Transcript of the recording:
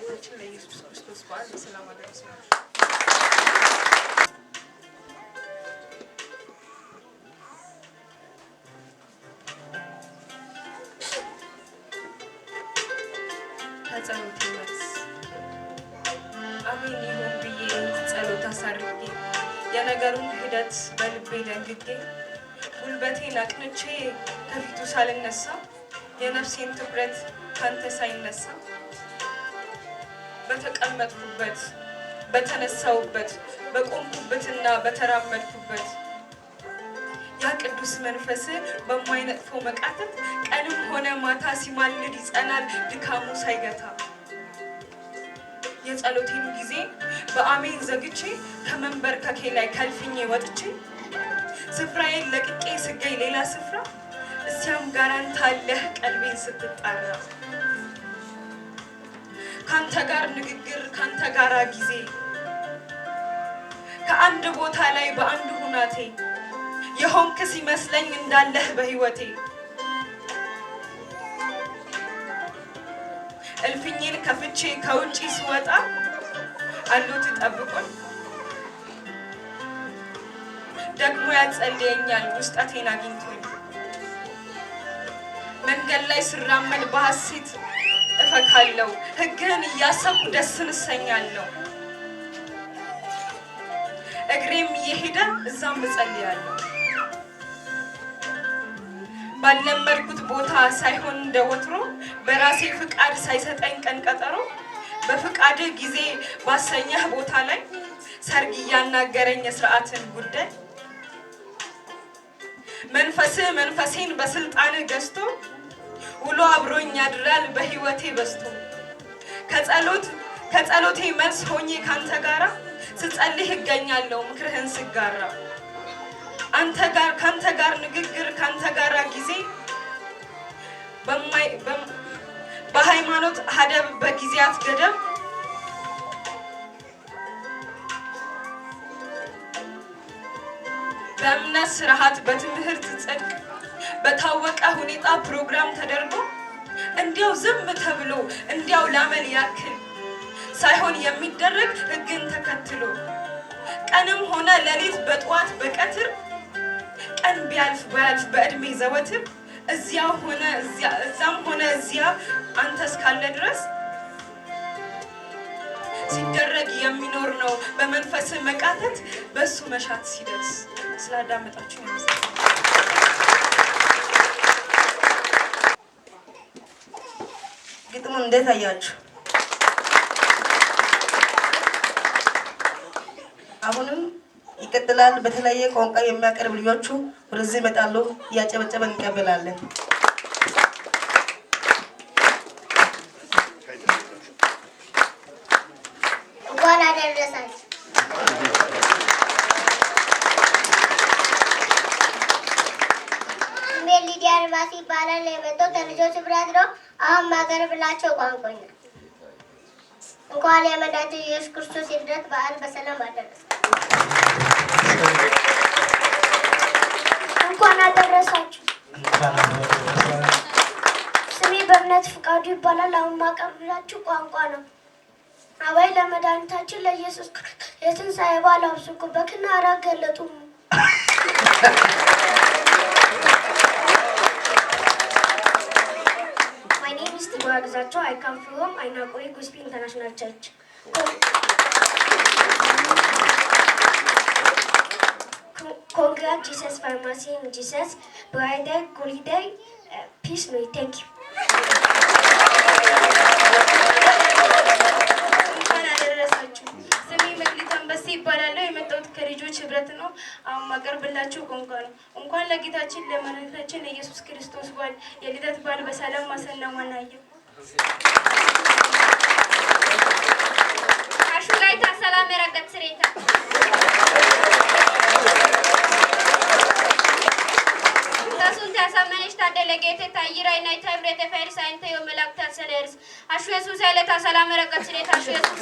ለመድኃኒታችን ለኢየሱስ ክርስቶስ በዓል በሰላም አደረሳችሁ። ከጸሎት መልስ አሜን ይሁን ብዬ ጸሎት አሳርጌ የነገሩን ሂደት በልቤ ደንግጌ ጉልበቴን አቅንቼ ከፊቱ ሳልነሳ የነፍሴን ትኩረት ካንተ ሳይነሳ በተቀመጥኩበት በተነሳውበት በቆምኩበትና በተራመድኩበት ያ ቅዱስ መንፈስ በማይነጥፈው መቃተት ቀንም ሆነ ማታ ሲማልድ ይጸናል ድካሙ ሳይገታ የጸሎቴን ጊዜ በአሜን ዘግቼ ከመንበርከኬ ላይ ከልፍኜ ወጥቼ ስፍራዬን ለቅቄ ስገኝ ሌላ ስፍራ እዚያም ጋር አንተ አለህ ቀልቤን ስትጣራ ካንተ ጋር ንግግር ካንተ ጋር ጊዜ ከአንድ ቦታ ላይ በአንድ ሁናቴ የሆንክ ሲመስለኝ እንዳለህ በህይወቴ እልፍኝን ከፍቼ ከውጪ ስወጣ አሉት ጠብቆኝ ደግሞ ያጸልየኛል ውስጠቴን አግኝቶኝ መንገድ ላይ ስራመድ በሐሴት እፈካለሁ ህግህን እያሰብኩ ደስን እሰኛለሁ እግሬም እየሄደ እዛም እጸልያለሁ ባለመድኩት ቦታ ሳይሆን እንደወትሮ በራሴ ፍቃድ ሳይሰጠኝ ቀን ቀጠሮ በፍቃድ ጊዜ ባሰኘህ ቦታ ላይ ሰርግ እያናገረኝ የሥርዓትን ጉዳይ መንፈሴን በስልጣንህ ገዝቶ ውሎ አብሮኝ ያድራል በህይወቴ በዝቶ ከጸሎቴ መልስ ሆኜ ካንተ ጋራ ስጸልይ እገኛለሁ ምክርህን ስጋራ ካንተ ጋር ንግግር ካንተ ጋራ ጊዜ በሃይማኖት ሀደብ በጊዜያት ገደብ በእምነት ስርዓት በትምህርት ጽድቅ በታወቀ ሁኔታ ፕሮግራም ተደርጎ እንዲያው ዝም ተብሎ እንዲያው ላመል ያክል ሳይሆን የሚደረግ ህግን ተከትሎ ቀንም ሆነ ሌሊት በጧት በቀትር ቀን ቢያልፍ በእድሜ ዘወትር እዛም ሆነ እዚያ አንተ እስካለ ድረስ ሲደረግ የሚኖር ነው በመንፈስ መቃተት በሱ መሻት ሲደርስ ስላዳመጣችሁ ነው ግጥሙን እንዴት አያችሁ አሁንም ይቀጥላል በተለያየ ቋንቋ የሚያቀርብ ልጆቹ ወደዚህ ይመጣሉ ያጨበጨበን እንቀበላለን እንኳን አደረሳችሁ ሊዲያ አርባሲ ይባላል የመጣው ከልጆች ህብረት ነው አሁን ማቀርብላቸው ቋንቋኛ እንኳን የመድኃኒታችን ኢየሱስ ክርስቶስ የልደት በዓል በሰላም አደረሰ እንኳን አደረሳችሁ ስሜ በእምነት ፍቃዱ ይባላል አሁን ማቀርብላችሁ ቋንቋ ነው አባይ ለመድኃኒታችን ለኢየሱስ ክርስቶስ የትንሣኤ በዓል አብስኩ በክናራ ገለጡ My name is Tibor Agzacho. I come from Ainakoi Gospel International Church. Congrats Jesus Pharmacy in Jesus. Brighter, Goliday, peace me. Thank you. ከልጆች ህብረት ነው አሁን ማቀርብላችሁ ቋንቋ ነው እንኳን ለጌታችን ለመድኃኒታችን ለኢየሱስ ክርስቶስ በዓል የልደት በዓል በሰላም ማሰናወናየው አሹላይታ ሰላም ያረጋት ስሬታ ታሱን ታሳመነሽ ታደለጌቴ ታይራይና ታይብሬቴ ፈሪሳይንተ የመላእክት ሰለርስ አሹ ኢየሱስ ያለታ ሰላም ያረጋት ስሬታ አሹ ኢየሱስ